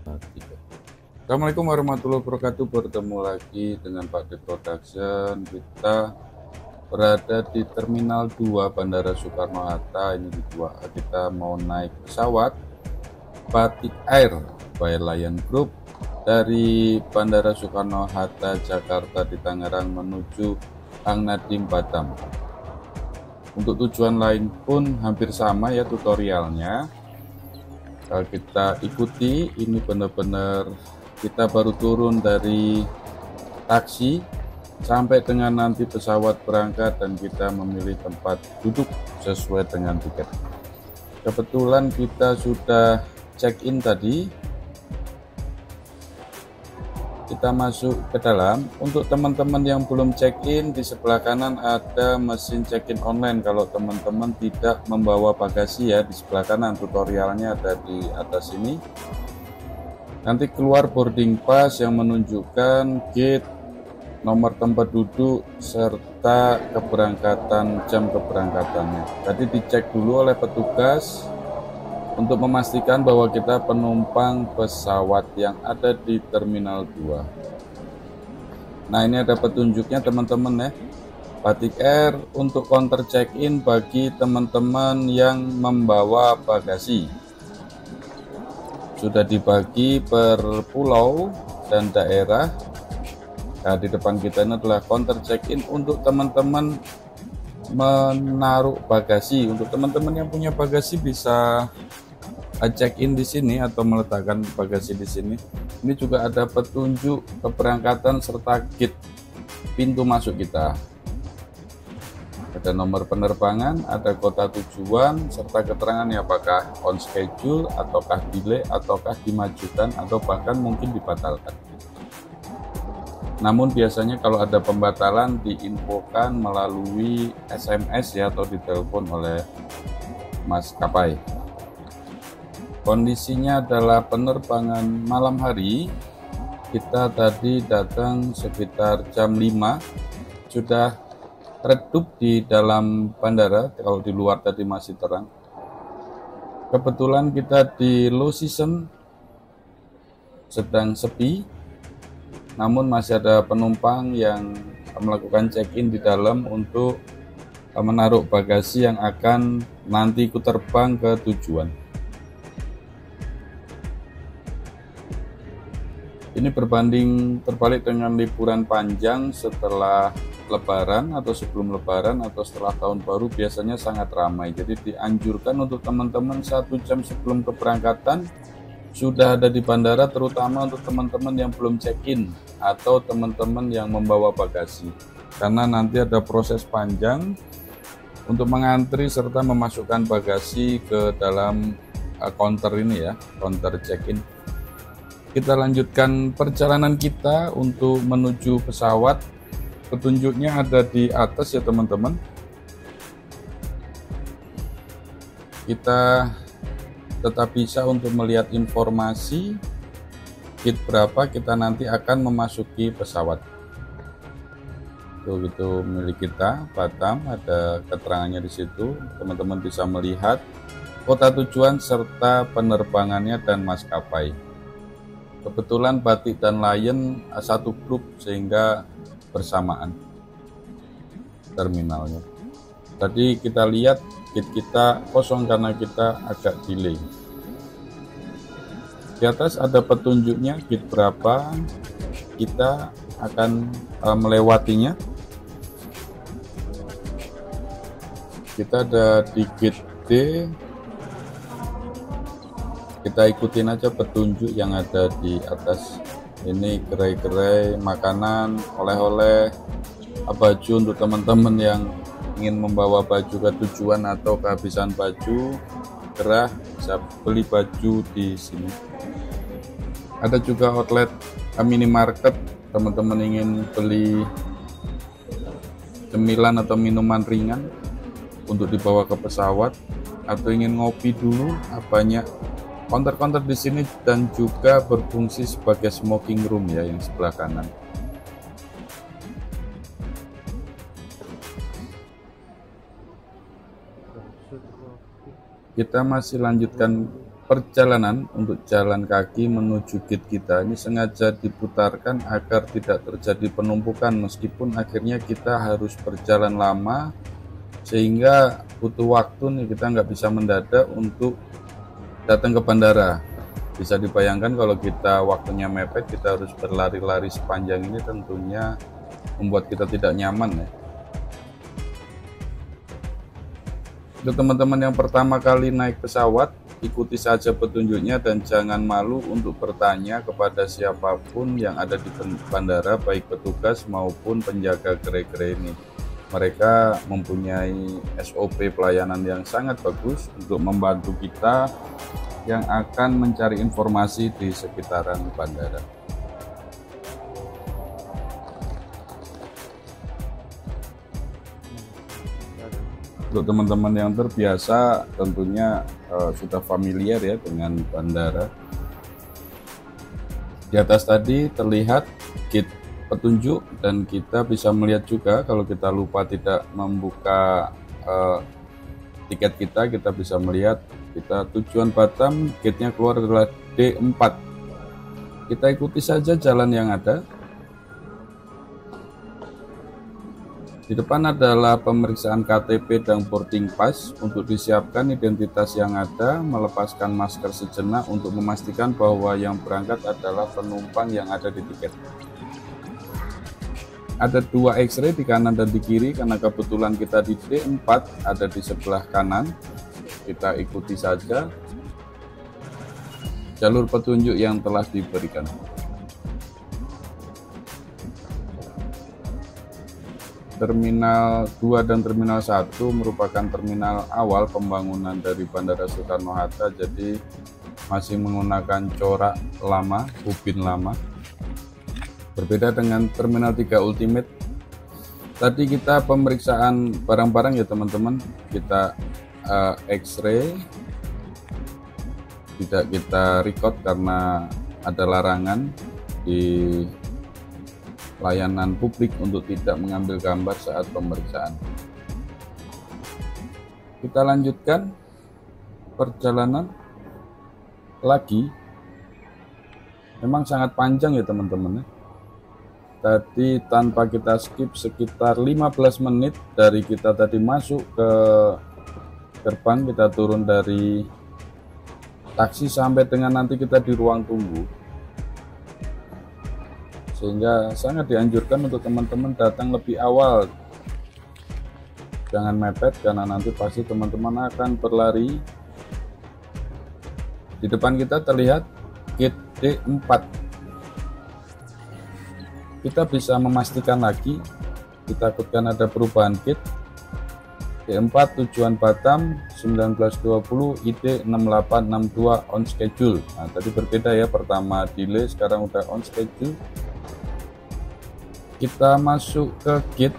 Assalamualaikum warahmatullahi wabarakatuh. Bertemu lagi dengan Pak D Production. Kita berada di Terminal 2 Bandara Soekarno-Hatta. Ini di 2A. Kita mau naik pesawat Batik Air by Lion Group dari Bandara Soekarno-Hatta Jakarta di Tangerang menuju Hang Nadiem Batam. Untuk tujuan lain pun hampir sama ya tutorialnya. Kalau kita ikuti, ini benar-benar kita baru turun dari taksi sampai dengan nanti pesawat berangkat dan kita memilih tempat duduk sesuai dengan tiket. Kebetulan kita sudah check-in tadi, kita masuk ke dalam. Untuk teman-teman yang belum check-in, di sebelah kanan ada mesin check-in online. Kalau teman-teman tidak membawa bagasi ya, di sebelah kanan tutorialnya ada di atas ini. Nanti keluar boarding pass yang menunjukkan gate, nomor tempat duduk, serta keberangkatan, jam keberangkatannya. Tadi dicek dulu oleh petugas untuk memastikan bahwa kita penumpang pesawat yang ada di Terminal 2. Nah, ini ada petunjuknya teman-teman ya. Batik Air untuk counter check-in bagi teman-teman yang membawa bagasi. Sudah dibagi per pulau dan daerah. Nah, di depan kita ini adalah counter check-in untuk teman-teman menaruh bagasi. Untuk teman-teman yang punya bagasi bisa check-in di sini atau meletakkan bagasi di sini. Ini juga ada petunjuk keberangkatan serta gate pintu masuk kita. Ada nomor penerbangan, ada kota tujuan, serta keterangannya apakah on schedule, ataukah delay, ataukah dimajukan, atau bahkan mungkin dibatalkan. Namun biasanya kalau ada pembatalan diinfokan melalui SMS ya, atau ditelepon oleh maskapai. Kondisinya adalah penerbangan malam hari. Kita tadi datang sekitar jam 5, sudah redup di dalam bandara. Kalau di luar tadi masih terang. Kebetulan kita di low season, sedang sepi, namun masih ada penumpang yang melakukan check-in di dalam untuk menaruh bagasi yang akan nanti ikut terbang ke tujuan. Ini berbanding terbalik dengan liburan panjang setelah Lebaran atau sebelum Lebaran atau setelah tahun baru biasanya sangat ramai. Jadi dianjurkan untuk teman-teman 1 jam sebelum keberangkatan sudah ada di bandara, terutama untuk teman-teman yang belum check-in atau teman-teman yang membawa bagasi. Karena nanti ada proses panjang untuk mengantri serta memasukkan bagasi ke dalam counter ini ya, counter check-in. Kita lanjutkan perjalanan kita untuk menuju pesawat. Petunjuknya ada di atas ya teman-teman. Kita tetap bisa untuk melihat informasi gate berapa kita nanti akan memasuki pesawat. Itu milik kita, Batam, ada keterangannya di situ. Teman-teman bisa melihat kota tujuan serta penerbangannya dan maskapai. Kebetulan Batik dan Lion satu grup sehingga bersamaan terminalnya. Tadi kita lihat gate kita kosong karena kita agak delay. Di atas ada petunjuknya gate berapa kita akan melewatinya. Kita ada di gate D. Kita ikutin aja petunjuk yang ada di atas. Ini gerai-gerai makanan, oleh-oleh, baju untuk teman-teman yang ingin membawa baju ke tujuan atau kehabisan baju, gerah bisa beli baju di sini. Ada juga outlet minimarket, teman-teman ingin beli cemilan atau minuman ringan untuk dibawa ke pesawat atau ingin ngopi dulu, banyak counter-counter di sini dan juga berfungsi sebagai smoking room ya yang sebelah kanan. Kita masih lanjutkan perjalanan untuk jalan kaki menuju gate kita ini sengaja diputarkan agar tidak terjadi penumpukan, meskipun akhirnya kita harus berjalan lama sehingga butuh waktu nih, kita nggak bisa mendadak untuk datang ke bandara. Bisa dibayangkan kalau kita waktunya mepet, kita harus berlari-lari sepanjang ini, tentunya membuat kita tidak nyaman ya. Untuk teman-teman yang pertama kali naik pesawat, ikuti saja petunjuknya dan jangan malu untuk bertanya kepada siapapun yang ada di bandara, baik petugas maupun penjaga gerai-gerai ini. Mereka mempunyai SOP pelayanan yang sangat bagus untuk membantu kita yang akan mencari informasi di sekitaran bandara. Untuk teman-teman yang terbiasa tentunya sudah familiar ya dengan bandara. Di atas tadi terlihat gate petunjuk dan kita bisa melihat juga kalau kita lupa tidak membuka tiket kita bisa melihat kita tujuan Batam, gate-nya keluar adalah D4. Kita ikuti saja jalan yang ada. Di depan adalah pemeriksaan KTP dan boarding pass. Untuk disiapkan identitas yang ada, melepaskan masker sejenak untuk memastikan bahwa yang berangkat adalah penumpang yang ada di tiket. Ada 2 X-ray di kanan dan di kiri, karena kebetulan kita di D4 ada di sebelah kanan. Kita ikuti saja jalur petunjuk yang telah diberikan. Terminal 2 dan Terminal 1 merupakan terminal awal pembangunan dari Bandara Soekarno-Hatta, jadi masih menggunakan corak lama, ubin lama. Berbeda dengan Terminal 3 Ultimate. Tadi kita pemeriksaan barang-barang ya teman-teman, kita X-ray, tidak kita record karena ada larangan di layanan publik untuk tidak mengambil gambar saat pemeriksaan. Kita lanjutkan perjalanan lagi. Memang sangat panjang ya teman-teman. Tadi tanpa kita skip sekitar 15 menit dari kita tadi masuk ke gerbang, kita turun dari taksi sampai dengan nanti kita di ruang tunggu. Sehingga sangat dianjurkan untuk teman-teman datang lebih awal. Jangan mepet karena nanti pasti teman-teman akan berlari. Di depan kita terlihat gate D4. Kita bisa memastikan lagi, ditakutkan ada perubahan gate. D4 tujuan Batam 1920 ID 6862 on schedule. Nah, tadi berbeda ya, pertama delay, sekarang udah on schedule. Kita masuk ke gate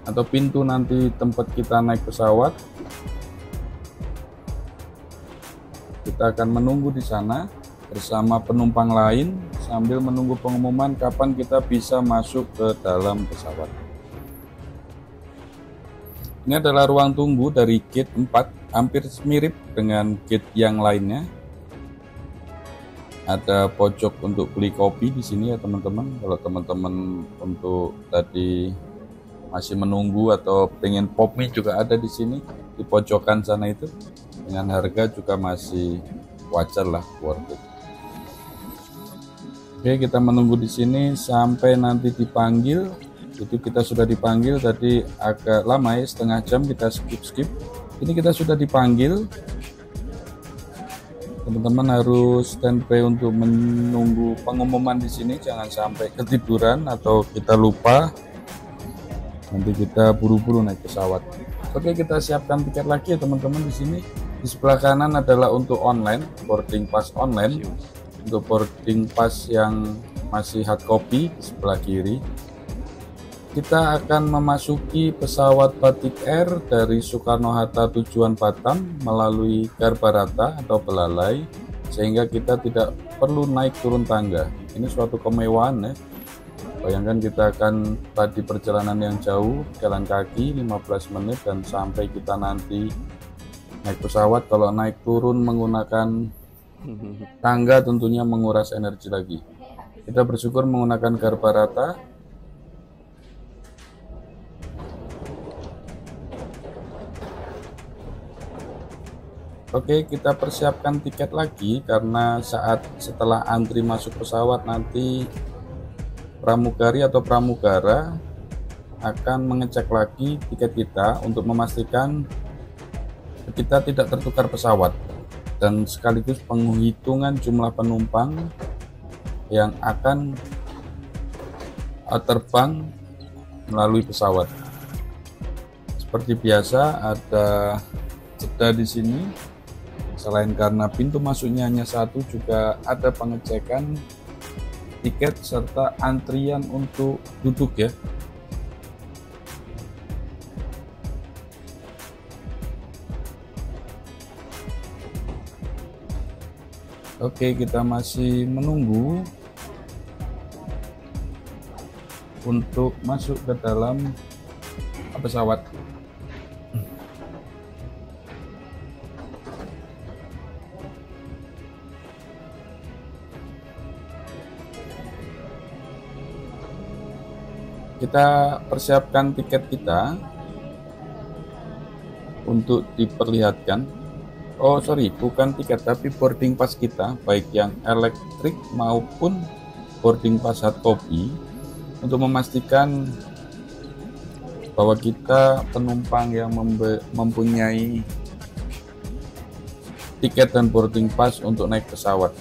atau pintu nanti tempat kita naik pesawat. Kita akan menunggu di sana bersama penumpang lain sambil menunggu pengumuman kapan kita bisa masuk ke dalam pesawat. Ini adalah ruang tunggu dari gate 4, hampir mirip dengan gate yang lainnya. Ada pojok untuk beli kopi di sini ya teman-teman. Kalau teman-teman untuk tadi masih menunggu atau pengen pop mie juga ada di sini di pojokan sana itu. Dengan harga juga masih wajar lah, worth it. Oke, kita menunggu di sini sampai nanti dipanggil. Itu kita sudah dipanggil tadi agak lama ya, setengah jam kita skip. Ini kita sudah dipanggil. Teman-teman harus standby untuk menunggu pengumuman di sini, jangan sampai ketiduran atau kita lupa. Nanti kita buru-buru naik pesawat. Oke, kita siapkan tiket lagi ya teman-teman di sini. Di sebelah kanan adalah untuk online, boarding pass online. Untuk boarding pass yang masih hard copy di sebelah kiri. Kita akan memasuki pesawat Batik Air dari Soekarno-Hatta tujuan Batam melalui Garbarata atau Belalai, sehingga kita tidak perlu naik turun tangga. Ini suatu kemewahan ya. Bayangkan kita akan tadi perjalanan yang jauh, jalan kaki 15 menit dan sampai kita nanti naik pesawat. Kalau naik turun menggunakan Tangga tentunya menguras energi lagi. Kita bersyukur menggunakan garba rata. Oke, kita persiapkan tiket lagi karena setelah antri masuk pesawat nanti pramugari atau pramugara akan mengecek lagi tiket kita untuk memastikan kita tidak tertukar pesawat dan sekaligus penghitungan jumlah penumpang yang akan terbang melalui pesawat. Seperti biasa ada jeda di sini. Selain karena pintu masuknya hanya satu, juga ada pengecekan tiket serta antrian untuk duduk ya. Oke, kita masih menunggu untuk masuk ke dalam pesawat. Kita persiapkan tiket kita untuk diperlihatkan. Oh sorry, bukan tiket tapi boarding pass kita, baik yang elektrik maupun boarding pass hard copy, untuk memastikan bahwa kita penumpang yang mempunyai tiket dan boarding pass untuk naik pesawat.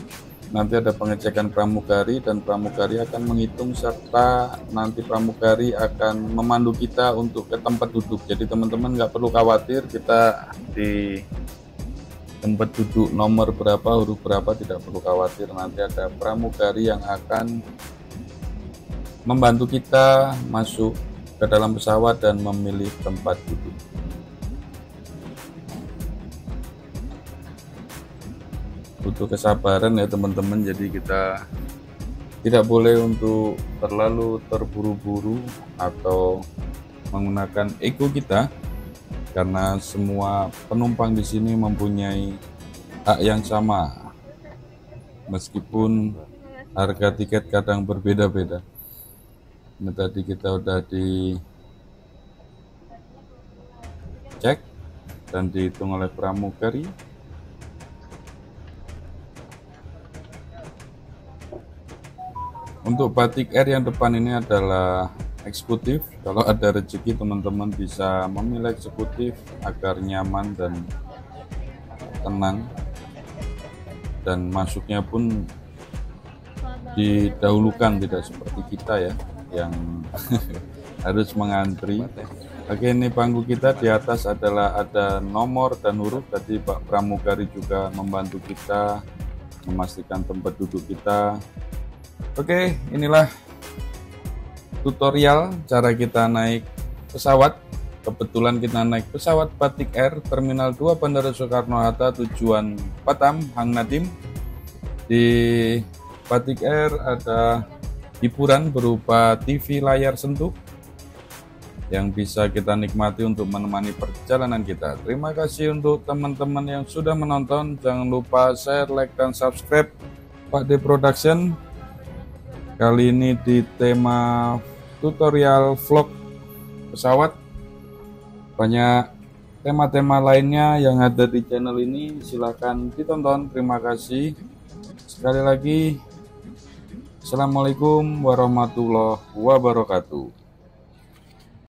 Nanti ada pengecekan pramugari dan pramugari akan menghitung serta nanti pramugari akan memandu kita untuk ke tempat duduk. Jadi teman-teman nggak perlu khawatir kita di tempat duduk nomor berapa, huruf berapa, tidak perlu khawatir. Nanti ada pramugari yang akan membantu kita masuk ke dalam pesawat dan memilih tempat duduk. Butuh kesabaran ya teman-teman, jadi kita tidak boleh untuk terlalu terburu-buru atau menggunakan ego kita, karena semua penumpang di sini mempunyai hak yang sama meskipun harga tiket kadang berbeda-beda. Ini tadi kita udah dicek dan dihitung oleh pramugari. Untuk batik air yang depan ini adalah eksekutif. Kalau ada rezeki teman-teman bisa memilih eksekutif agar nyaman dan tenang, dan masuknya pun didahulukan, tidak seperti kita ya yang harus mengantri. Oke, ini bangku kita, di atas adalah ada nomor dan huruf. Tadi Pak pramugari juga membantu kita memastikan tempat duduk kita. Oke, inilah tutorial cara kita naik pesawat. Kebetulan kita naik pesawat Batik Air Terminal 2 Bandara Soekarno-Hatta tujuan Batam, Hang Nadim. Di Batik Air ada hiburan berupa TV layar sentuh yang bisa kita nikmati untuk menemani perjalanan kita. Terima kasih untuk teman-teman yang sudah menonton. Jangan lupa share, like, dan subscribe Pak D Production. Kali ini di tema tutorial vlog pesawat. Banyak tema-tema lainnya yang ada di channel ini, silahkan ditonton. Terima kasih sekali lagi. Assalamualaikum warahmatullahi wabarakatuh.